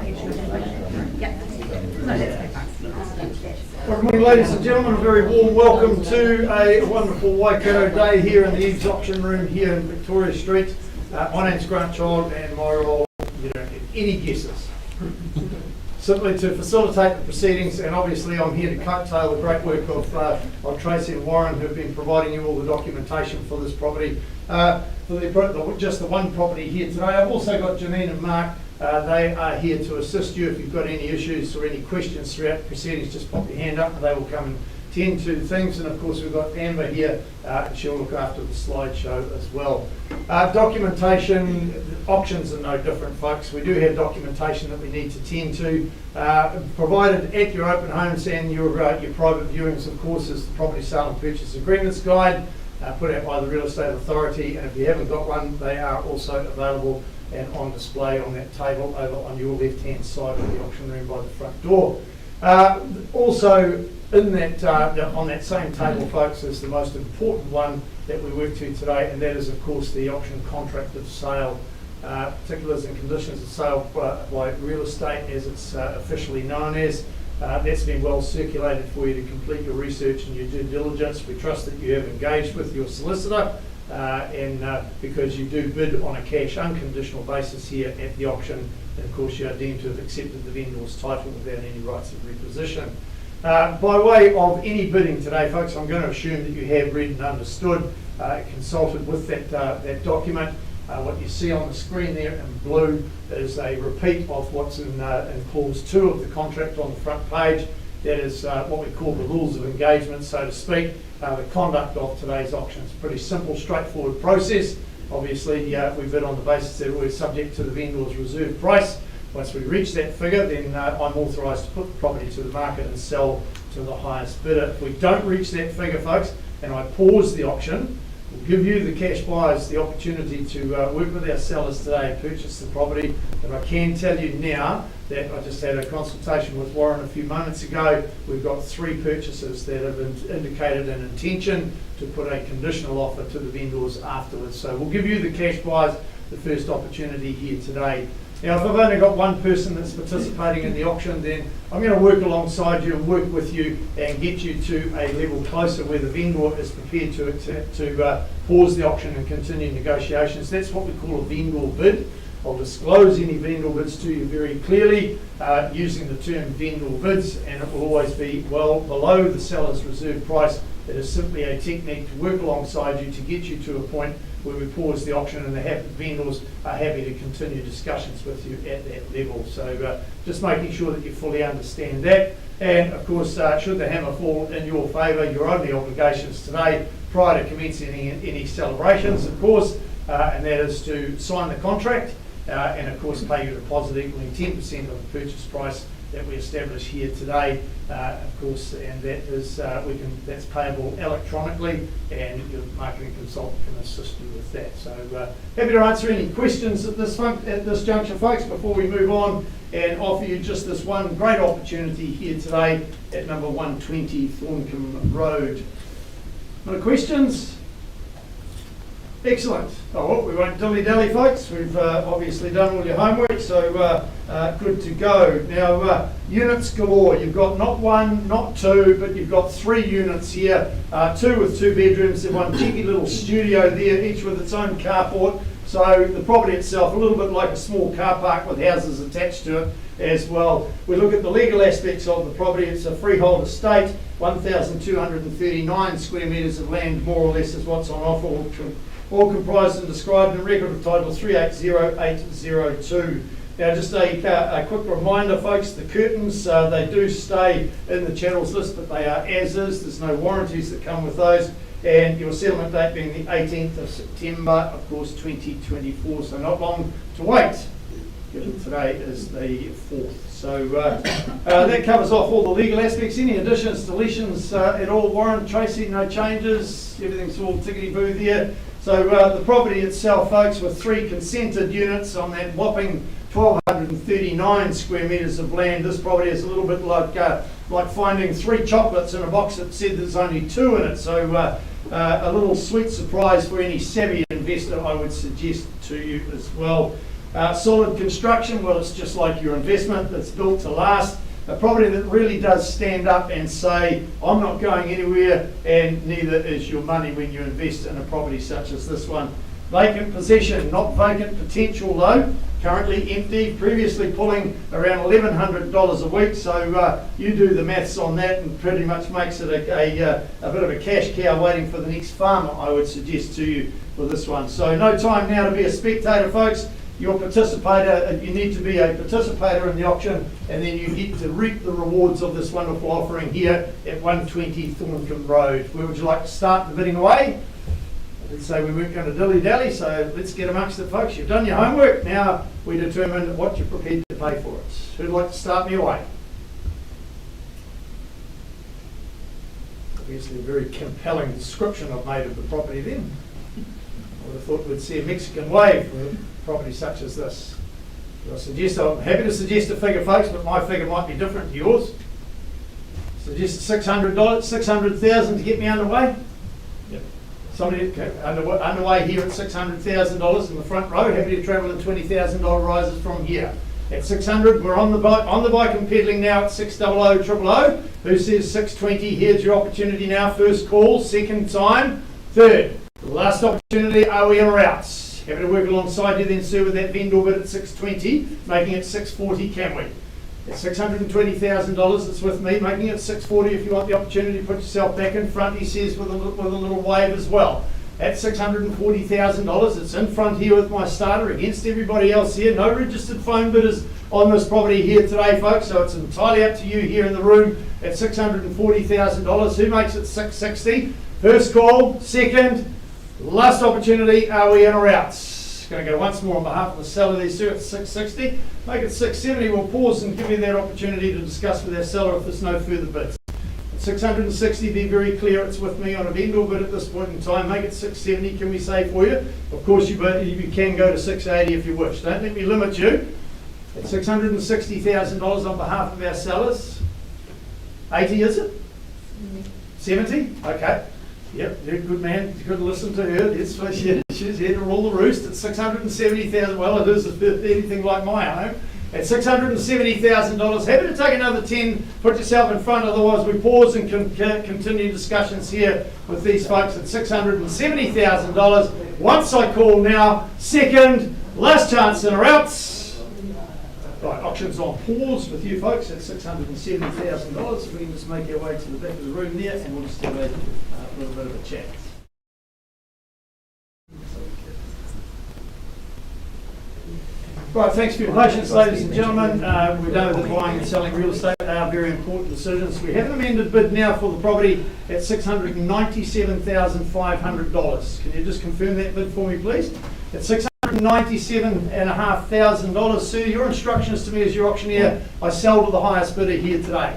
Good morning, ladies and gentlemen. A very warm welcome to a wonderful Waikato day here in the EVES auction room here in Victoria Street. My name's Grant Child, and my role, you don't get any guesses, simply to facilitate the proceedings, and obviously I'm here to coattail the great work of Tracey and Warren, who've been providing you all the documentation for this property, for just the one property here today. I've also got Janine and Mark. They are here to assist you. If you've got any issues or any questions throughout the proceedings, just pop your hand up and they will come and tend to things. And of course we've got Amber here, she'll look after the slideshow as well. Documentation, auctions are no different, folks. We do have documentation that we need to tend to. Provided at your open homes and your private viewings, of course, is the Property Sale and Purchase Agreements Guide, put out by the Real Estate Authority. And if you haven't got one, they are also available and on display on that table over on your left-hand side of the auction room by the front door. Also, in that on that same table, folks, is the most important one that we work to today, and that is, of course, the auction contract of sale, particulars and conditions of sale by real estate, as it's officially known as. That's been well circulated for you to complete your research and your due diligence. We trust that you have engaged with your solicitor. Because you do bid on a cash unconditional basis here at the auction, and of course you are deemed to have accepted the vendor's title without any rights of requisition. By way of any bidding today, folks, I'm going to assume that you have read and understood, consulted with that document. What you see on the screen there in blue is a repeat of what's in clause 2 of the contract on the front page. That is what we call the rules of engagement, so to speak. The conduct of today's auction is a pretty simple, straightforward process. Obviously, we bid on the basis that we're subject to the vendor's reserve price. Once we reach that figure, then I'm authorised to put the property to the market and sell to the highest bidder. If we don't reach that figure, folks, and I pause the auction, we'll give you, the cash buyers, the opportunity to work with our sellers today and purchase the property. But I can tell you now that I just had a consultation with Warren a few moments ago. We've got 3 purchasers that have indicated an intention to put a conditional offer to the vendors afterwards. So we'll give you, the cash buyers, the first opportunity here today. Now, if I've only got one person that's participating in the auction, then I'm going to work alongside you and work with you and get you to a level closer where the vendor is prepared to pause the auction and continue negotiations. That's what we call a vendor bid. I'll disclose any vendor bids to you very clearly using the term vendor bids, and it will always be well below the seller's reserve price. It is simply a technique to work alongside you to get you to a point where we pause the auction and the vendors are happy to continue discussions with you at that level. So just making sure that you fully understand that. And of course, should the hammer fall in your favour, your only obligations today, prior to commencing any celebrations, of course, and that is to sign the contract and of course pay your deposit equaling 10% of the purchase price that we establish here today, of course, and that is that's payable electronically, and your marketing consultant can assist you with that. So happy to answer any questions at this juncture, folks, before we move on and offer you just this one great opportunity here today at number 120 Thorncombe Road. No questions? Excellent. Oh, well, we won't dilly-dally, folks. We've obviously done all your homework, so good to go. Now, units galore. You've got not 1, not 2, but you've got 3 units here. 2 with 2 bedrooms and one cheeky little studio there, each with its own carport. So the property itself, a little bit like a small car park with houses attached to it as well. We look at the legal aspects of the property. It's a freehold estate. 1,239 square metres of land, more or less, is what's on offer. All comprised and described in record of title 380802. Now, just a quick reminder, folks, the curtains, they do stay in the channels list, but they are as is. There's no warranties that come with those. And your settlement date being the 18th of September, of course, 2024. So not long to wait, given today is the 4th. So that covers off all the legal aspects. Any additions, deletions at all, Warren, Tracey? No changes? Everything's all tickety-boo there. So the property itself, folks, with 3 consented units on that whopping 1,239 square metres of land. This property is a little bit like finding 3 chocolates in a box that said there's only 2 in it. So a little sweet surprise for any savvy investor, I would suggest to you as well. Solid construction, well, it's just like your investment that's built to last. A property that really does stand up and say, I'm not going anywhere, and neither is your money when you invest in a property such as this one. Vacant possession, not vacant potential though. Currently empty, previously pulling around $1,100 a week, so you do the maths on that and pretty much makes it a bit of a cash cow waiting for the next farmer, I would suggest to you for this one. So no time now to be a spectator, folks. You're a participator, you need to be a participator in the auction, and then you get to reap the rewards of this wonderful offering here at 120 Thorncombe Road. Where would you like to start the bidding away? I did say we weren't going to dilly-dally, so let's get amongst it, folks. You've done your homework, now we determine what you're prepared to pay for it. Who'd like to start me away? Obviously a very compelling description I've made of the property then. I would have thought we'd see a Mexican wave for a property such as this. I'm happy to suggest a figure, folks, but my figure might be different to yours. Suggest $600, 600,000 to get me underway. Yep. Somebody underway here at $600,000 in the front row. Happy to travel in $20,000 rises from here. At 600, we're on the bike and pedaling now at 600 000. Who says 620? Here's your opportunity now. First call, second time, third. Last opportunity, are we in or out? Happy to work alongside you then, sir, with that vendor bid at 620, making it 640, can we? At $620,000, it's with me, making it 640 if you want the opportunity to put yourself back in front, he says, with a little wave as well. At $640,000, it's in front here with my starter against everybody else here. No registered phone bidders on this property here today, folks, so it's entirely up to you here in the room at $640,000. Who makes it 660? First call, second, last opportunity, are we in or out? Going to go once more on behalf of the seller there, sir, at 660. Make it 670, we'll pause and give you that opportunity to discuss with our seller if there's no further bids. At 660, be very clear, it's with me on a vendor bid at this point in time. Make it 670, can we say for you? Of course you can go to 680 if you wish. Don't let me limit you. At $660,000 on behalf of our sellers. 80 is it? 70? Okay. Yep, you're a good man. You couldn't listen to her. Yes, she's here to rule the roost at $670,000. Well, it is anything like my home. At $670,000, happy to take another 10. Put yourself in front. Otherwise, we pause and continue discussions here with these folks at $670,000. Once I call now, second, last chance in or out. Right, auction's on pause with you folks at $670,000. We can just make our way to the back of the room there and we'll just have a little bit of a chat. Right, thanks for your patience, ladies and gentlemen. We know that buying and selling real estate are very important decisions. We have an amended bid now for the property at $697,500. Can you just confirm that bid for me, please? At $697,500, sir. Your instructions to me as your auctioneer, I sell to the highest bidder here today.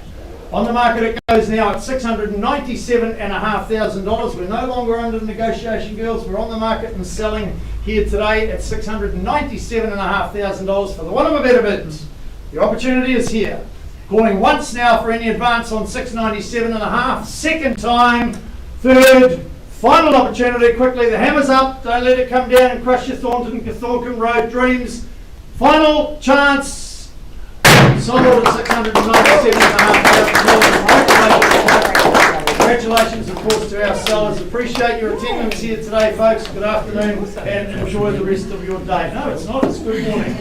On the market it goes now at $697,500. We're no longer under negotiation, girls. We're on the market and selling here today at $697,500 for the one of a better bids. The opportunity is here. Calling once now for any advance on $697,500. Second time, third, final opportunity. Quickly, the hammer's up. Don't let it come down and crush your Thorncombe Road dreams. Final chance. Sold at $697,500. Congratulations, of course, to our sellers. Appreciate your attendance here today, folks. Good afternoon and enjoy the rest of your day. No, it's not. It's good morning.